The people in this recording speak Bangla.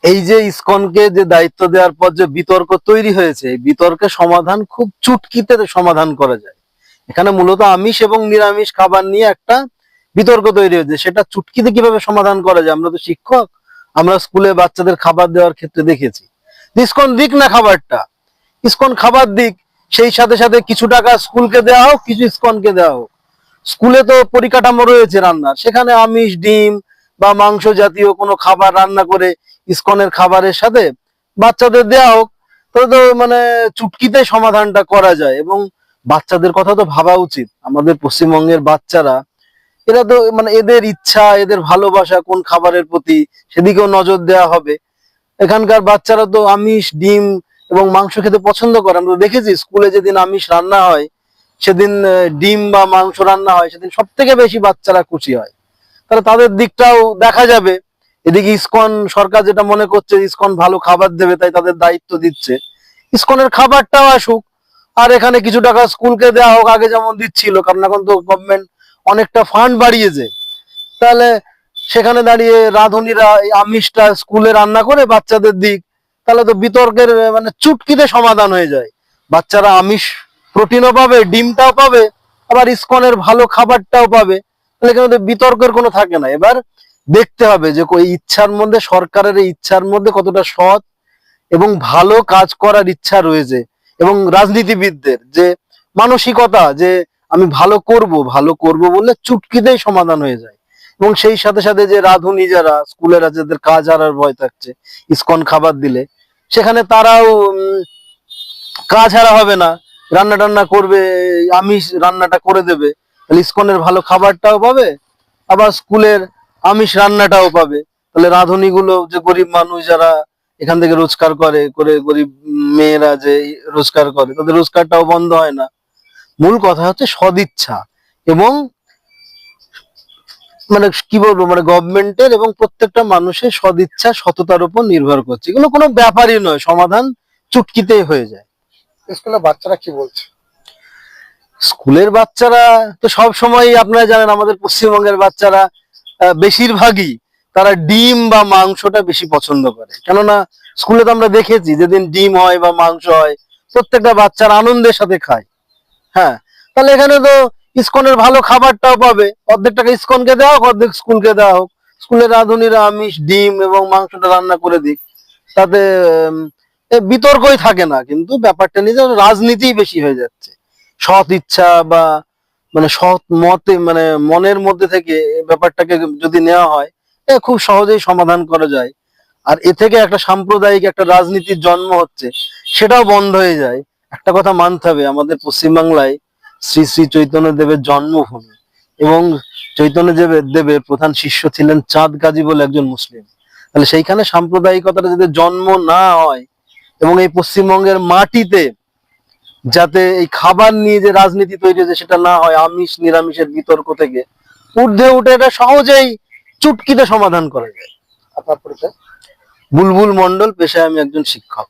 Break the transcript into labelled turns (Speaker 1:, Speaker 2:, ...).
Speaker 1: এই যে ইসকনকে যে দায়িত্ব দেওয়ার পর যে বিতর্ক তৈরি হয়েছে, এই বিতর্কের সমাধান খুব চুটকিতে সমাধান করা যায়। এখানে মূলত আমিষ এবং নিরামিষ খাবার নিয়ে একটা বিতর্ক তৈরি হয়েছে, সেটা চুটকিতে কিভাবে সমাধান করা যায়। আমরা তো শিক্ষক, আমরা স্কুলে বাচ্চাদের খাবার দেওয়ার ক্ষেত্রে দেখেছি, ইসকন দিক না খাবারটা, ইসকন খাবার দিক, সেই সাথে সাথে কিছু টাকা স্কুলকে দেওয়া হোক, কিছু ইসকনকে দেওয়া হোক। স্কুলে তো পরিকাঠামো রয়েছে রান্নার, সেখানে আমিষ, ডিম বা মাংস জাতীয় কোনো খাবার রান্না করে ইসকনের খাবারের সাথে বাচ্চাদের দেওয়া হোক। তাহলে তো মানে চুটকিতে সমাধানটা করা যায়। এবং বাচ্চাদের কথা তো ভাবা উচিত। আমাদের পশ্চিমবঙ্গের বাচ্চারা, এরা তো মানে এদের ইচ্ছা, এদের ভালোবাসা কোন খাবারের প্রতি, সেদিকেও নজর দেওয়া হবে। এখানকার বাচ্চারা তো আমিষ, ডিম এবং মাংস খেতে পছন্দ করে। আমরা দেখেছি স্কুলে যেদিন আমিষ রান্না হয়, সেদিন ডিম বা মাংস রান্না হয়, সেদিন সব থেকে বেশি বাচ্চারা খুশি হয়। তাহলে তাদের দিকটাও দেখা যাবে। এদিকে ইসকন সরকার যেটা মনে করছে ইসকন ভালো খাবার দেবে, তাই তাদের দায়িত্ব দিচ্ছে, ইসকনের খাবারটাও আসুক, আর এখানে কিছু টাকা স্কুলকে দেওয়া হোক, আগে যেমন দিচ্ছিল। কারণ এখন তো গভর্নমেন্ট অনেকটা ফান্ড বাড়িয়েছে। তাহলে সেখানে দাঁড়িয়ে রাঁধুনিরা এই আমিষটা স্কুলে রান্না করে বাচ্চাদের দিক, তাহলে তো বিতর্কের মানে চুটকিতে সমাধান হয়ে যায়। বাচ্চারা আমিষ প্রোটিনও পাবে, ডিমটাও পাবে, আবার ইসকনের ভালো খাবারটাও পাবে। তাহলে এখানে তো বিতর্কের কোনো থাকে না। এবার দেখতে হবে যে ওই ইচ্ছার মধ্যে, সরকারের এই ইচ্ছার মধ্যে কতটা সৎ এবং ভালো কাজ করার ইচ্ছা রয়েছে, এবং রাজনীতিবিদদের যে মানসিকতা যে আমি ভালো করব, ভালো করব বললে চুটকিতেই সমাধান হয়ে যায়। এবং সেই সাথে সাথে যে রাঁধুনি যারা স্কুলের আছে, যাদের কাজ হারার ভয় থাকছে, ইসকন খাবার দিলে সেখানে তারাও কাজ হারা হবে না, রান্না টান্না করবে, আমিষ রান্নাটা করে দেবে, তাহলে ইসকনের ভালো খাবারটাও পাবে, আবার স্কুলের আমিষ রান্নাটাও পাবে। তাহলে রাঁধুনিগুলো, যে গরিব মানুষ যারা এখান থেকে রোজগার করে করে, গরিব মেয়েরা যে রোজগার করে, তাদের রোজগারটাও বন্ধ হয় না। মূল কথা হচ্ছে সদিচ্ছা, এবং মানে কি বলবো, মানে গভর্নমেন্টের এবং প্রত্যেকটা মানুষের সদিচ্ছা, সততার উপর নির্ভর করছে। এগুলো কোনো ব্যাপারই নয়, সমাধান চুটকিতেই হয়ে যায়।
Speaker 2: স্কুলে বাচ্চারা কি বলছে?
Speaker 1: স্কুলের বাচ্চারা তো সব সময়, আপনারা জানেন আমাদের পশ্চিমবঙ্গের বাচ্চারা বেশিরভাগই তারা ডিম বা মাংসটা বেশি পছন্দ করে। কেননা স্কুলে তো আমরা দেখেছি যেদিন ডিম হয় বা মাংস হয়, প্রত্যেকটা বাচ্চারা আনন্দের সাথে খায়। হ্যাঁ, তাহলে এখানে তো ইসকনের ভালো খাবারটাও পাবে, অর্ধেক টাকা ইসকনকে দেওয়া হোক, অর্ধেক স্কুলকে দেওয়া হোক। স্কুলের রাঁধুনিরা আমিষ, ডিম এবং মাংসটা রান্না করে দিক, তাতে বিতর্কই থাকে না। কিন্তু ব্যাপারটা নিয়ে রাজনীতি বেশি হয়ে যাচ্ছে। সৎ ইচ্ছা বা মানে সৎ মতে, মানে মনের মধ্যে থেকে ব্যাপারটাকে যদি নেওয়া হয়, খুব সহজেই সমাধান করা যায়। আর এ থেকে একটা সাম্প্রদায়িক একটা রাজনীতির জন্ম হচ্ছে, সেটাও বন্ধ হয়ে যায়। একটা কথা মানতে হবে, আমাদের পশ্চিমবাংলায় শ্রী শ্রী চৈতন্য দেবের জন্মভূমি, এবং চৈতন্য দেবের প্রধান শিষ্য ছিলেন চাঁদ গাজী বলে একজন মুসলিম। তাহলে সেইখানে সাম্প্রদায়িকতাটা যদি জন্ম না হয়, এবং এই পশ্চিমবঙ্গের মাটিতে যাতে এই খাবার নিয়ে যে রাজনীতি তৈরি হয়েছে সেটা না হয়, আমিষ নিরামিষের বিতর্ক থেকে ঊর্ধ্বে উঠে এটা সহজেই চুটকিতে সমাধান করা যায়।
Speaker 2: আপনার পরিচয়?
Speaker 1: বুলবুল মন্ডল, পেশায় আমি একজন শিক্ষক।